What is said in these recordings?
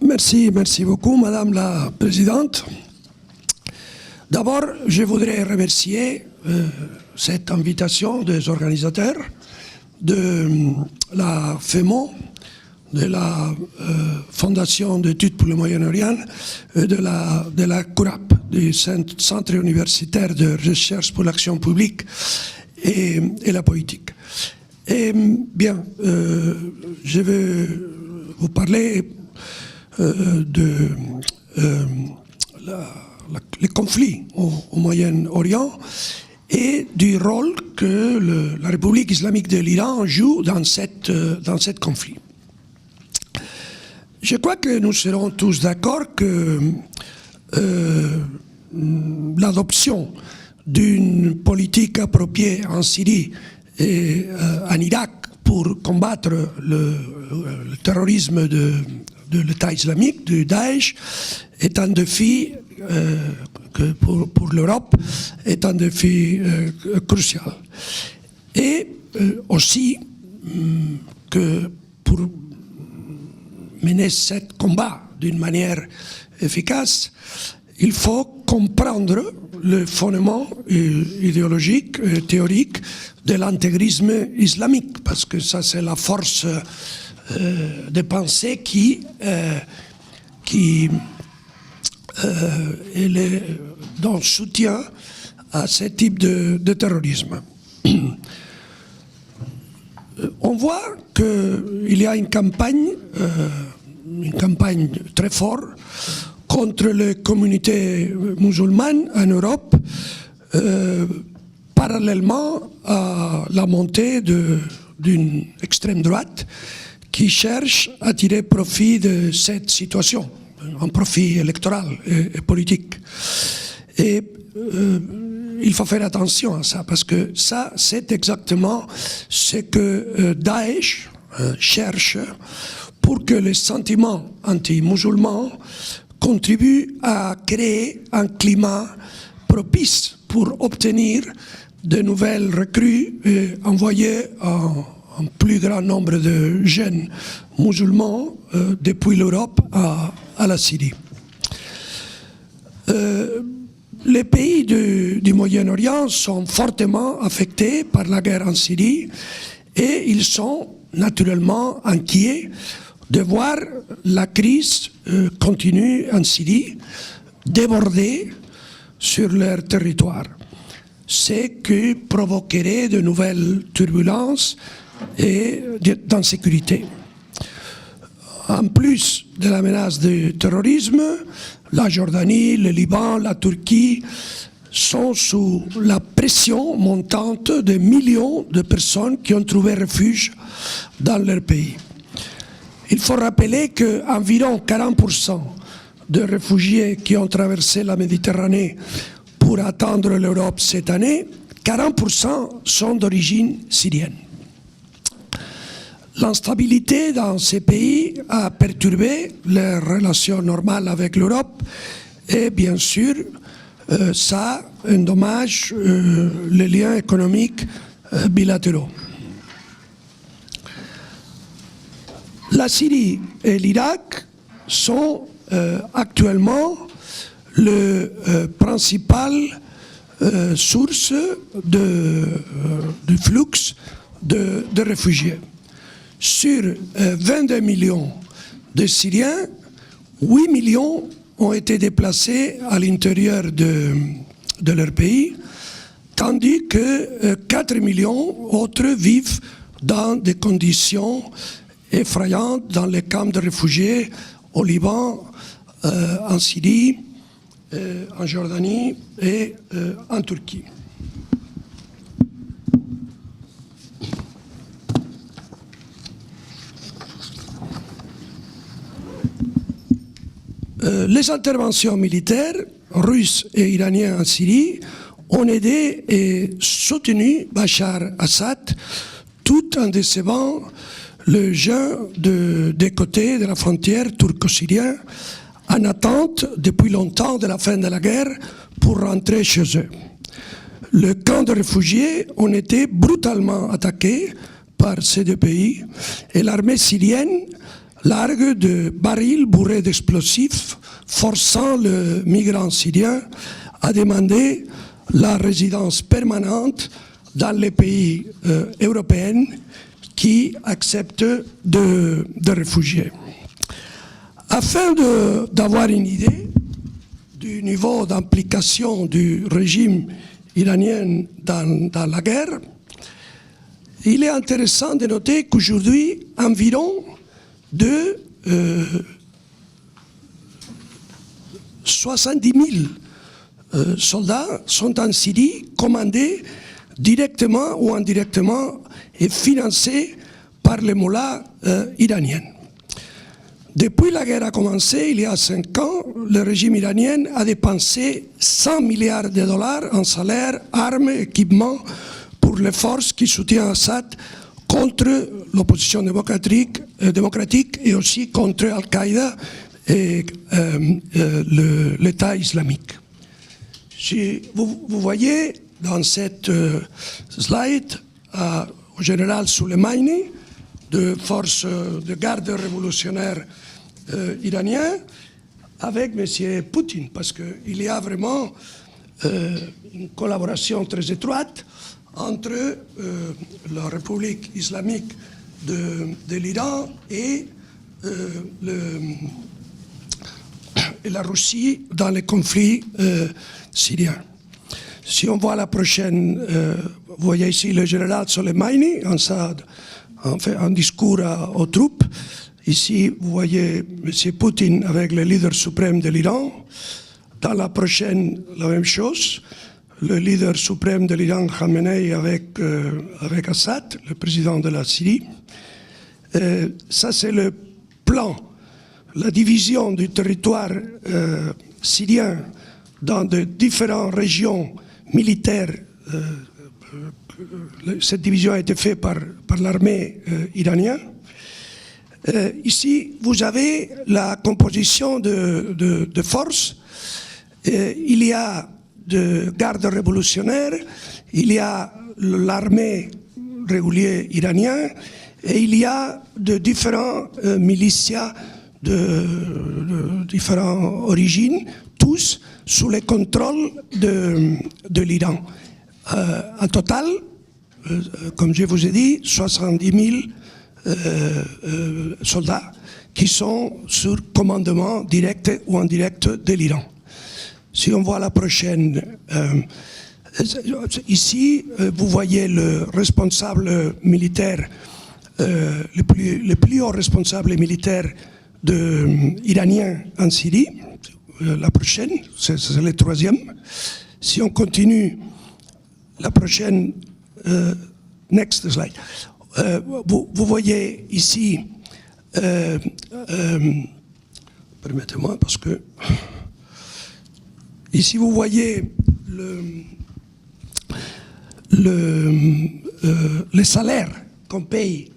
Merci beaucoup, Madame la Présidente. D'abord, je voudrais remercier cette invitation des organisateurs de la FEMO, de la Fondation d'études pour le Moyen-Orient et de la CURAP, du Centre universitaire de recherche pour l'action publique et la politique. Et bien, je vais vous parler les conflits au Moyen-Orient et du rôle que la République islamique de l'Iran joue dans cette conflit. Je crois que nous serons tous d'accord que l'adoption d'une politique appropriée en Syrie et en Irak pour combattre le terrorisme de l'État islamique, du Daesh, est un défi que pour l'Europe est un défi crucial. Et aussi que pour mener ce combat d'une manière efficace, il faut comprendre le fondement idéologique et théorique de l'intégrisme islamique, parce que ça c'est la force de pensée qui est dans le soutien à ce type de terrorisme. On voit qu'il y a une campagne très forte contre les communautés musulmanes en Europe, parallèlement à la montée d'une extrême droite qui cherche à tirer profit de cette situation, un profit électoral et politique. Et il faut faire attention à ça, parce que ça, c'est exactement ce que Daesh cherche pour que les sentiments anti-musulmans contribuent à créer un climat propice pour obtenir de nouvelles recrues et envoyer un plus grand nombre de jeunes musulmans depuis l'Europe à la Syrie. Les pays du Moyen-Orient sont fortement affectés par la guerre en Syrie et ils sont naturellement inquiets de voir la crise continue en Syrie déborder sur leur territoire, ce qui provoquerait de nouvelles turbulences et d'insécurité. En plus de la menace du terrorisme, la Jordanie, le Liban, la Turquie sont sous la pression montante de millions de personnes qui ont trouvé refuge dans leur pays. Il faut rappeler qu'environ 40% de réfugiés qui ont traversé la Méditerranée pour atteindre l'Europe cette année, 40% sont d'origine syrienne. L'instabilité dans ces pays a perturbé leurs relations normales avec l'Europe et bien sûr, ça endommage les liens économiques bilatéraux. La Syrie et l'Irak sont actuellement le principal source du flux de réfugiés. Sur 22 millions de Syriens, 8 millions ont été déplacés à l'intérieur de leur pays, tandis que 4 millions autres vivent dans des conditions effrayantes dans les camps de réfugiés au Liban, en Syrie, en Jordanie et en Turquie. Les interventions militaires russes et iraniennes en Syrie ont aidé et soutenu Bachar Assad tout en décevant les gens des côtés de la frontière turco-syrienne en attente depuis longtemps de la fin de la guerre pour rentrer chez eux. Les camps de réfugiés ont été brutalement attaqués par ces deux pays et l'armée syrienne largues de barils bourrés d'explosifs, forçant le migrant syrien à demander la résidence permanente dans les pays européens qui acceptent de réfugiés. Afin d'avoir une idée du niveau d'implication du régime iranien dans la guerre, il est intéressant de noter qu'aujourd'hui, environ 70 000 soldats sont en Syrie, commandés directement ou indirectement et financés par les mollahs iraniens. Depuis la guerre a commencé, il y a 5 ans, le régime iranien a dépensé 100 milliards de dollars en salaires, armes, équipements pour les forces qui soutiennent Assad contre l'opposition démocratique et aussi contre Al-Qaïda et l'État islamique. Si vous voyez dans cette slide au général Soleimani, de forces de garde révolutionnaire iranien, avec M. Poutine, parce qu'il y a vraiment une collaboration très étroite entre la République islamique de l'Iran et la Russie dans les conflits syriens. Si on voit la prochaine, vous voyez ici le général Soleimani en fait un discours aux troupes. Ici, vous voyez M. Poutine avec le leader suprême de l'Iran. Dans la prochaine, la même chose. Le leader suprême de l'Iran, Khamenei, avec Assad, le président de la Syrie. Ça, c'est le plan, la division du territoire syrien dans de différentes régions militaires. Cette division a été faite par l'armée iranienne. Ici, vous avez la composition de forces. Il y a de gardes révolutionnaires, il y a l'armée régulière iranienne et il y a de différents milicias de différentes origines, tous sous le contrôle de l'Iran. En total, comme je vous ai dit, 70 000 soldats qui sont sur commandement direct ou indirect de l'Iran. Si on voit la prochaine, ici, vous voyez le responsable militaire, le plus haut responsable militaire iranien en Syrie. La prochaine, c'est le 3e. Si on continue, la prochaine, next slide. Vous voyez ici, permettez-moi parce que ici vous voyez les salaires qu'on paye,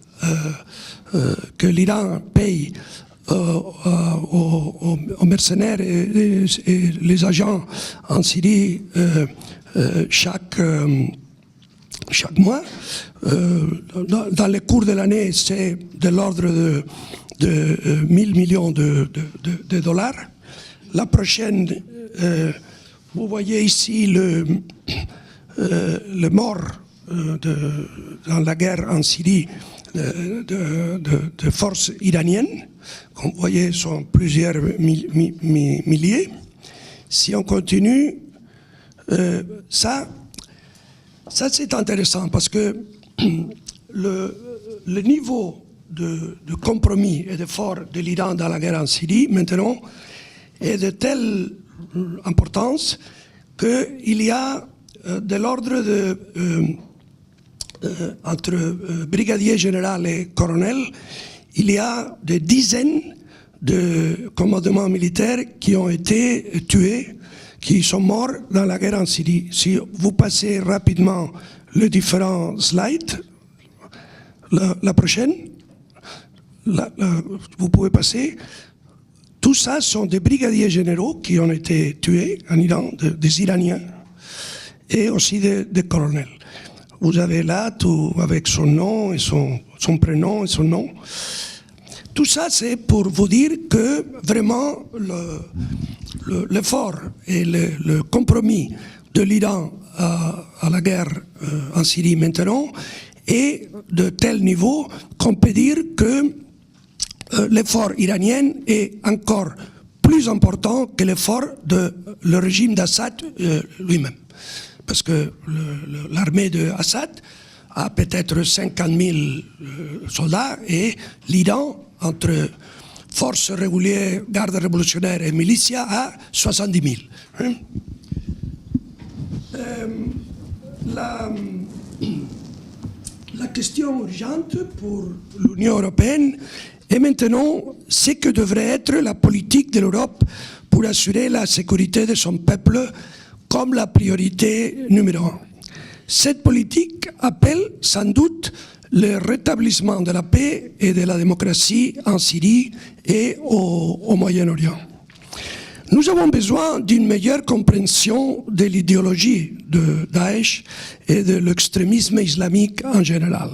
que l'Iran paye aux mercenaires et les agents en Syrie chaque mois. Dans le cours de l'année, c'est de l'ordre de 1000 millions de dollars. La prochaine, vous voyez ici le mort dans la guerre en Syrie de forces iraniennes. Comme vous voyez, sont plusieurs milliers. Si on continue, ça c'est intéressant parce que le niveau de compromis et d'effort de l'Iran dans la guerre en Syrie, maintenant, est de telle importance qu'il y a de l'ordre entre brigadier général et colonel, il y a des dizaines de commandements militaires qui ont été tués, qui sont morts dans la guerre en Syrie. Si vous passez rapidement les différents slides, la prochaine, vous pouvez passer. Tout ça sont des brigadiers généraux qui ont été tués en Iran, des Iraniens, et aussi des colonels. Vous avez là tout avec son nom et son prénom et son nom. Tout ça, c'est pour vous dire que vraiment l'effort et le compromis de l'Iran à la guerre en Syrie maintenant est de tel niveau qu'on peut dire que l'effort iranien est encore plus important que l'effort de le régime d'Assad lui-même. Parce que l'armée d'Assad a peut-être 50 000 soldats et l'Iran, entre forces régulières, gardes révolutionnaires et militia, a 70 000. La question urgente pour l'Union européenne est maintenant ce que devrait être la politique de l'Europe pour assurer la sécurité de son peuple comme la priorité numéro un. Cette politique appelle sans doute le rétablissement de la paix et de la démocratie en Syrie et au Moyen-Orient. Nous avons besoin d'une meilleure compréhension de l'idéologie de Daesh et de l'extrémisme islamique en général.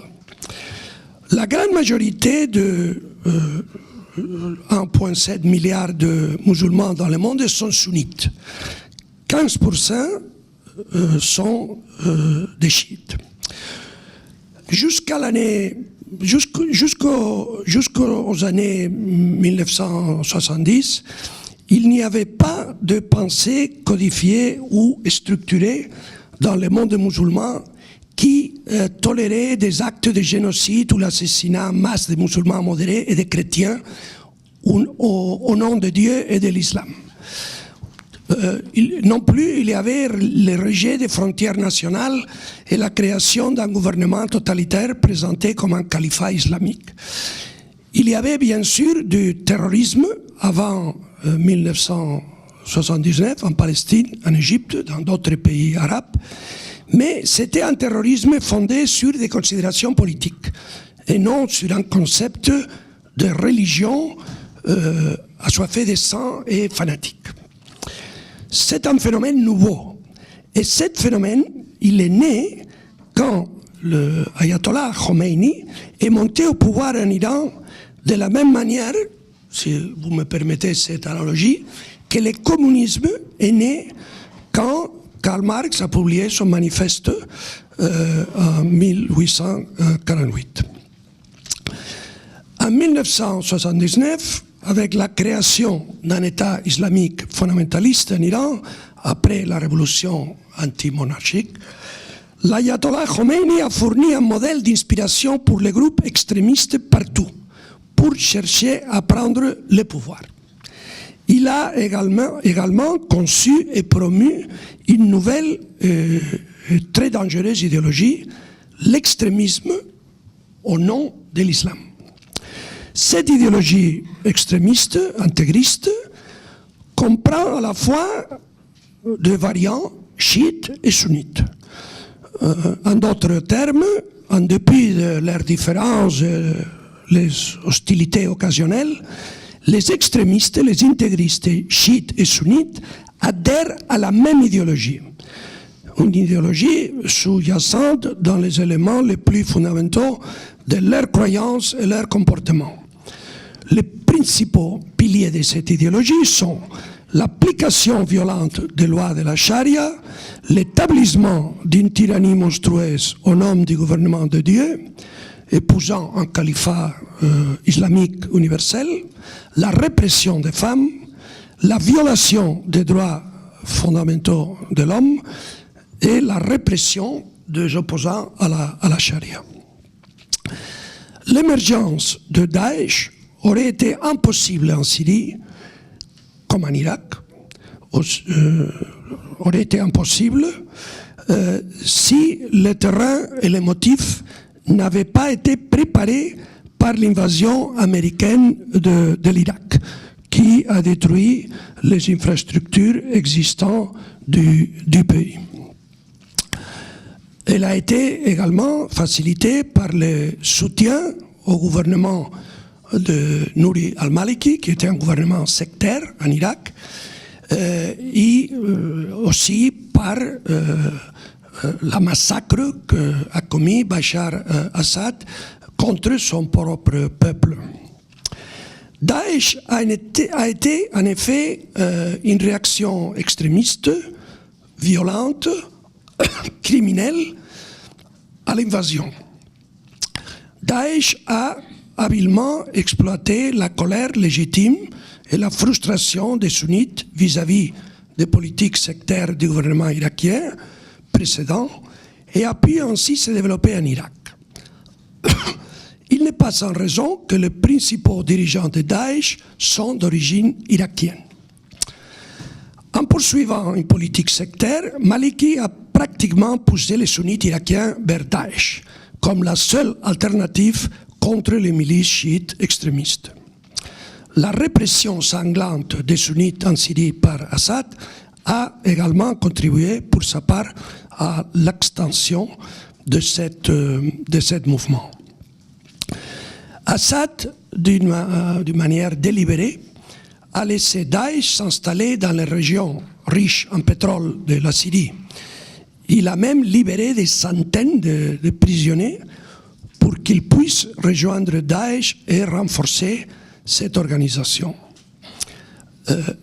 La grande majorité de 1,7 milliard de musulmans dans le monde sont sunnites. 15% sont des chiites. Jusqu'aux années 1970, il n'y avait pas de pensée codifiée ou structurée dans le monde musulman qui tolérait des actes de génocide ou l'assassinat en masse des musulmans modérés et des chrétiens au nom de Dieu et de l'islam. Non plus, il y avait le rejet des frontières nationales et la création d'un gouvernement totalitaire présenté comme un califat islamique. Il y avait bien sûr du terrorisme avant 1979 en Palestine, en Égypte, dans d'autres pays arabes, mais c'était un terrorisme fondé sur des considérations politiques et non sur un concept de religion assoiffé de sang et fanatique. C'est un phénomène nouveau. Et ce phénomène, il est né quand le ayatollah Khomeini est monté au pouvoir en Iran de la même manière, si vous me permettez cette analogie, que le communisme est né quand Karl Marx a publié son manifeste en 1848. En 1979, avec la création d'un État islamique fondamentaliste en Iran, après la révolution anti-monarchique, l'ayatollah Khomeini a fourni un modèle d'inspiration pour les groupes extrémistes partout, pour chercher à prendre le pouvoir. Il a également conçu et promu une nouvelle très dangereuse idéologie, l'extrémisme au nom de l'islam. Cette idéologie extrémiste, intégriste, comprend à la fois deux variants, chiites et sunnites. En d'autres termes, en dépit de leurs différences, les hostilités occasionnelles, les extrémistes, les intégristes chiites et sunnites adhèrent à la même idéologie. Une idéologie sous-jacente dans les éléments les plus fondamentaux de leurs croyances et leur comportement. Les principaux piliers de cette idéologie sont l'application violente des lois de la charia, l'établissement d'une tyrannie monstrueuse au nom du gouvernement de Dieu, épousant un califat islamique universel, la répression des femmes, la violation des droits fondamentaux de l'homme et la répression des opposants à la charia. L'émergence de Daesh aurait été impossible en Syrie comme en Irak, aurait été impossible si le terrain et les motifs n'avaient pas été préparés par l'invasion américaine de l'Irak, qui a détruit les infrastructures existantes du pays. Elle a été également facilitée par le soutien au gouvernement de Nouri al-Maliki, qui était un gouvernement sectaire en Irak, et aussi par la massacre qu'a commis Bachar Assad contre son propre peuple. Daesh a été en effet une réaction extrémiste, violente, criminelle à l'invasion. Daesh a habilement exploité la colère légitime et la frustration des sunnites vis-à-vis des politiques sectaires du gouvernement irakien précédent et a pu ainsi se développer en Irak. Il n'est pas sans raison que les principaux dirigeants de Daesh sont d'origine irakienne. En poursuivant une politique sectaire, Maliki a pratiquement poussé les sunnites irakiens vers Daesh, comme la seule alternative contre les milices chiites extrémistes. La répression sanglante des sunnites en Syrie par Assad a également contribué pour sa part à l'extension de ce mouvement. Assad, d'une manière délibérée, a laissé Daesh s'installer dans les régions riches en pétrole de la Syrie. Il a même libéré des centaines de prisonniers pour qu'ils puissent rejoindre Daesh et renforcer cette organisation.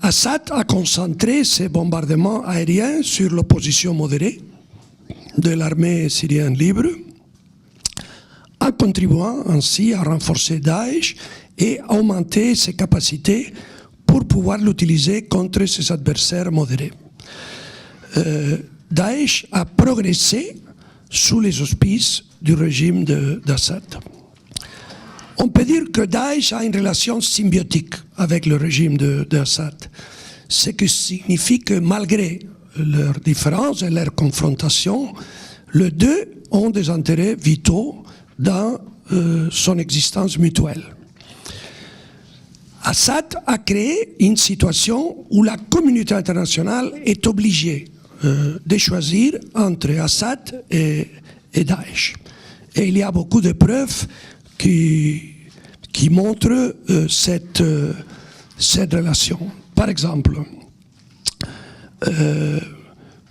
Assad a concentré ses bombardements aériens sur l'opposition modérée de l'armée syrienne libre, en contribuant ainsi à renforcer Daesh et augmenter ses capacités pour pouvoir l'utiliser contre ses adversaires modérés. Daesh a progressé sous les auspices du régime d'Assad. On peut dire que Daesh a une relation symbiotique avec le régime d'Assad, ce qui signifie que malgré leurs différences et leurs confrontations, les deux ont des intérêts vitaux dans son existence mutuelle. Assad a créé une situation où la communauté internationale est obligée de choisir entre Assad et Daesh. Et il y a beaucoup de preuves qui montrent cette relation. Par exemple,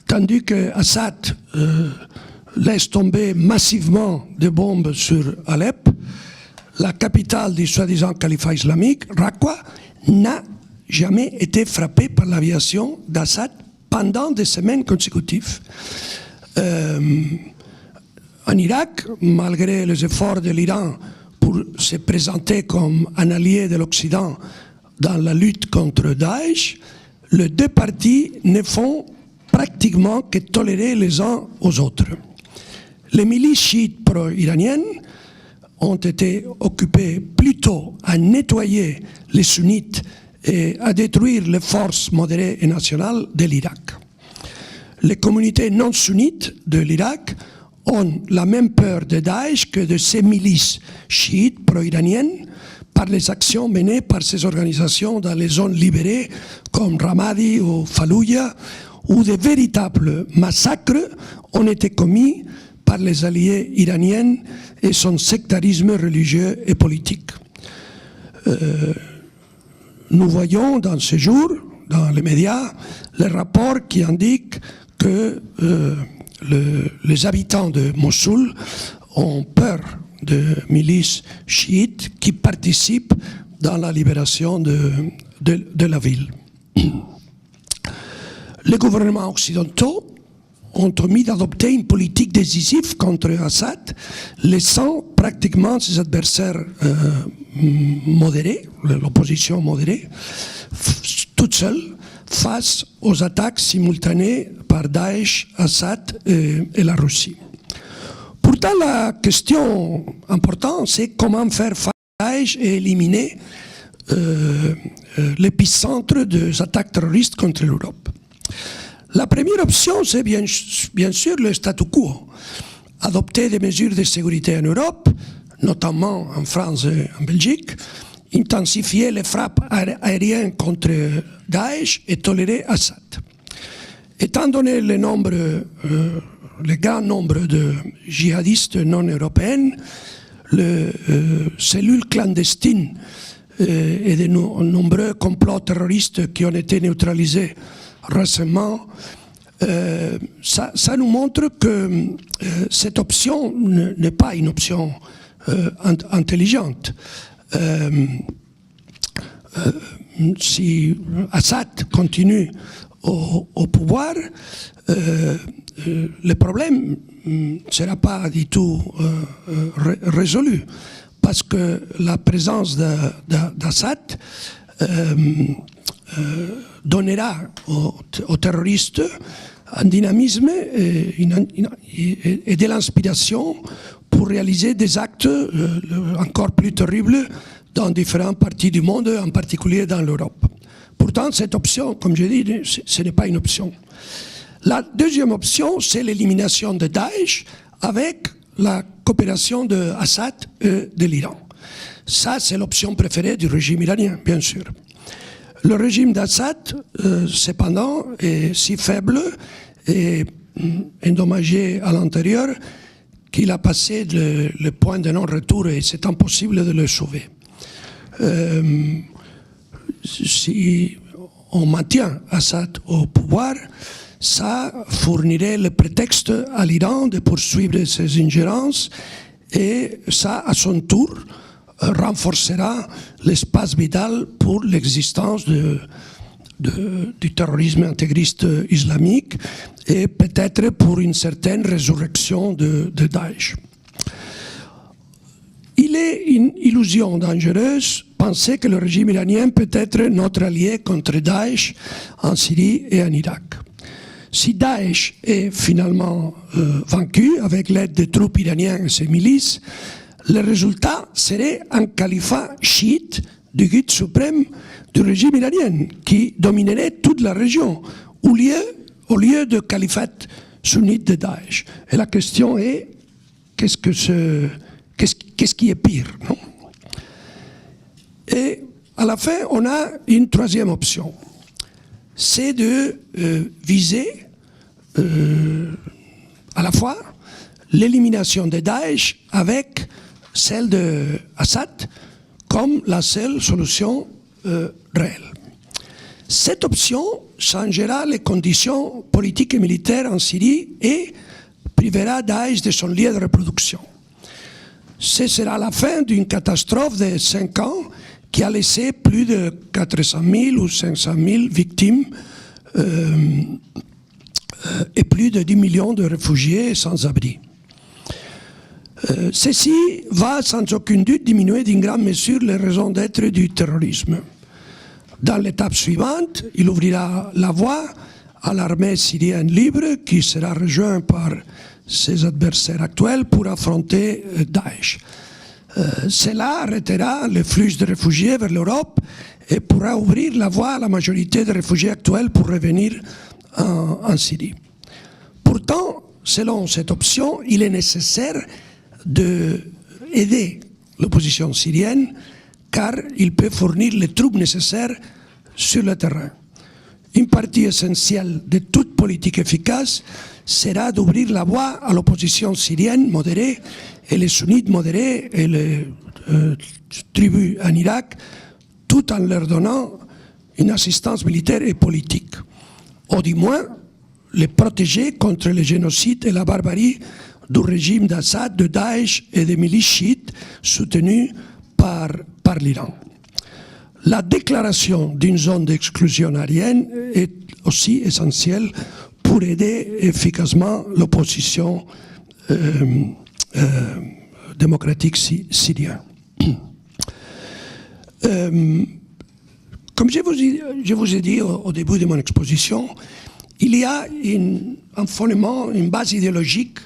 tandis que Assad laisse tomber massivement des bombes sur Alep, la capitale du soi-disant califat islamique, Raqqa, n'a jamais été frappée par l'aviation d'Assad pendant des semaines consécutives. En Irak, malgré les efforts de l'Iran pour se présenter comme un allié de l'Occident dans la lutte contre Daesh, les deux partis ne font pratiquement que tolérer les uns aux autres. Les milices chiites pro-iraniennes ont été occupées plutôt à nettoyer les sunnites et à détruire les forces modérées et nationales de l'Irak. Les communautés non sunnites de l'Irak ont la même peur de Daesh que de ces milices chiites pro-iraniennes par les actions menées par ces organisations dans les zones libérées comme Ramadi ou Fallujah, où de véritables massacres ont été commis par les alliés iraniens et son sectarisme religieux et politique. Nous voyons dans ce jour, dans les médias, les rapports qui indiquent que les habitants de Mossoul ont peur de milices chiites qui participent dans la libération de la ville. Les gouvernements occidentaux ont omis d'adopter une politique décisive contre Assad, laissant pratiquement ses adversaires modérés, l'opposition modérée, toute seule face aux attaques simultanées par Daesh, Assad et la Russie. Pourtant, la question importante, c'est comment faire face à Daesh et éliminer l'épicentre des attaques terroristes contre l'Europe. La première option, c'est bien sûr le statu quo. Adopter des mesures de sécurité en Europe, notamment en France et en Belgique, intensifier les frappes aériennes contre Daesh et tolérer Assad. Étant donné le grand nombre de djihadistes non européens, les cellules clandestines et de nombreux complots terroristes qui ont été neutralisés récemment, ça nous montre que cette option n'est pas une option intelligente. si Assad continue au pouvoir, le problème ne sera pas du tout résolu, parce que la présence d'Assad donnera aux terroristes un dynamisme et de l'inspiration pour réaliser des actes encore plus terribles dans différentes parties du monde, en particulier dans l'Europe. Pourtant, cette option, comme je dis, ce n'est pas une option. La deuxième option, c'est l'élimination de Daesh avec la coopération d'Assad et de l'Iran. Ça, c'est l'option préférée du régime iranien, bien sûr. Le régime d'Assad, cependant, est si faible et endommagé à l'intérieur qu'il a passé le point de non-retour et c'est impossible de le sauver. Si on maintient Assad au pouvoir, ça fournirait le prétexte à l'Iran de poursuivre ses ingérences et ça, à son tour, renforcera l'espace vital pour l'existence du terrorisme intégriste islamique et peut-être pour une certaine résurrection de Daesh. Il est une illusion dangereuse penser que le régime iranien peut être notre allié contre Daesh en Syrie et en Irak. Si Daesh est finalement vaincu avec l'aide des troupes iraniennes et ses milices, le résultat serait un califat chiite du guide suprême du régime iranien qui dominerait toute la région au lieu de califat sunnite de Daesh. Et la question est, qu'est-ce qui est pire, non? Et à la fin, on a une troisième option. C'est de viser à la fois l'élimination de Daesh avec celle d'Assad comme la seule solution réelle. Cette option changera les conditions politiques et militaires en Syrie et privera Daesh de son lieu de reproduction. Ce sera la fin d'une catastrophe de 5 ans qui a laissé plus de 400 000 ou 500 000 victimes et plus de 10 millions de réfugiés sans abri. Ceci va sans aucun doute diminuer d'une grande mesure les raisons d'être du terrorisme. Dans l'étape suivante, il ouvrira la voie à l'armée syrienne libre qui sera rejointe par ses adversaires actuels pour affronter Daesh. Cela arrêtera le flux de réfugiés vers l'Europe et pourra ouvrir la voie à la majorité des réfugiés actuels pour revenir en Syrie. Pourtant, selon cette option, il est nécessaire d'aider l'opposition syrienne car il peut fournir les troupes nécessaires sur le terrain. Une partie essentielle de toute politique efficace sera d'ouvrir la voie à l'opposition syrienne modérée et les sunnites modérés et les tribus en Irak, tout en leur donnant une assistance militaire et politique. Ou du moins, les protéger contre le génocide et la barbarie du régime d'Assad, de Daesh et des milices chiites soutenues par l'Iran. La déclaration d'une zone d'exclusion aérienne est aussi essentielle pour aider efficacement l'opposition démocratique syrienne. Comme je vous ai dit au début de mon exposition, il y a un fondement, une base idéologique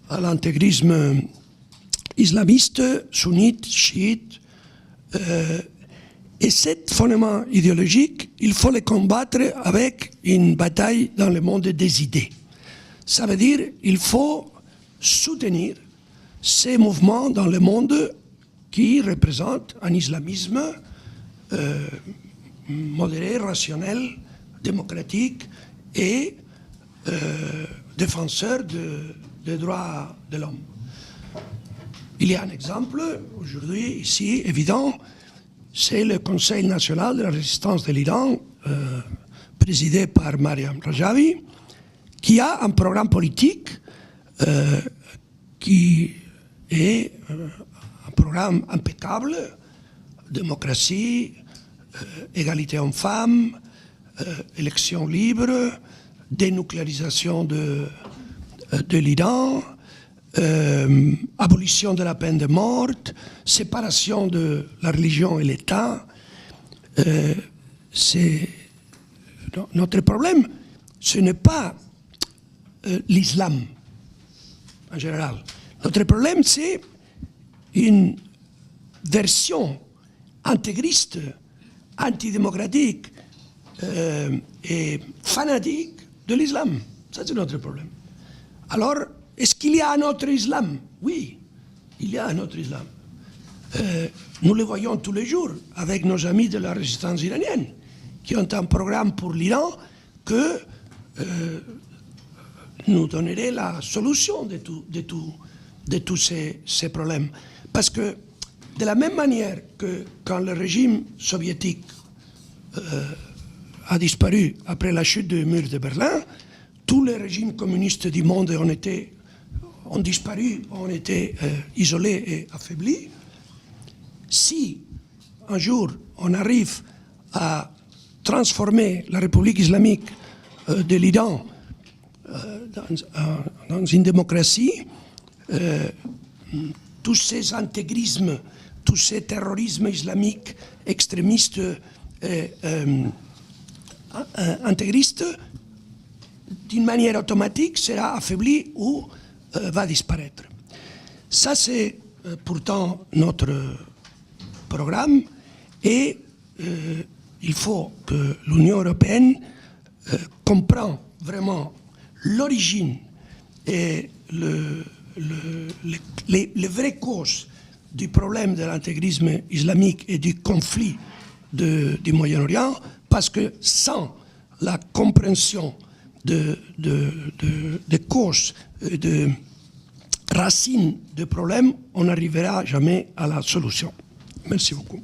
à l'intégrisme islamiste, sunnite, chiite. Et ce fondement idéologique, il faut le combattre avec une bataille dans le monde des idées. Ça veut dire qu'il faut soutenir ces mouvements dans le monde qui représentent un islamisme modéré, rationnel, démocratique et défenseur des droits de l'homme. Il y a un exemple, aujourd'hui, ici, évident, c'est le Conseil national de la résistance de l'Iran, présidé par Mariam Rajavi, qui a un programme politique qui est un programme impeccable, démocratie, égalité hommes-femmes, élections libres, dénucléarisation de l'Iran, abolition de la peine de mort, séparation de la religion et l'État. Notre problème, ce n'est pas l'islam en général. Notre problème, c'est une version intégriste, antidémocratique et fanatique de l'islam. Ça, c'est notre problème. Alors, est-ce qu'il y a un autre islam? Oui, il y a un autre islam. Nous le voyons tous les jours avec nos amis de la résistance iranienne, qui ont un programme pour l'Iran que nous donnerait la solution de tous ces problèmes. Parce que de la même manière que quand le régime soviétique a disparu après la chute du mur de Berlin, tous les régimes communistes du monde ont disparu, ont été isolés et affaiblis. Si un jour on arrive à transformer la République islamique de l'Iran dans une démocratie, tous ces intégrismes, tous ces terrorismes islamiques extrémistes intégristes, d'une manière automatique, sera affaibli ou va disparaître. Ça, c'est pourtant notre programme et il faut que l'Union européenne comprenne vraiment l'origine et les vraies causes du problème de l'intégrisme islamique et du conflit du Moyen-Orient, parce que sans la compréhension des causes, de racines du problème, on n'arrivera jamais à la solution. Merci beaucoup.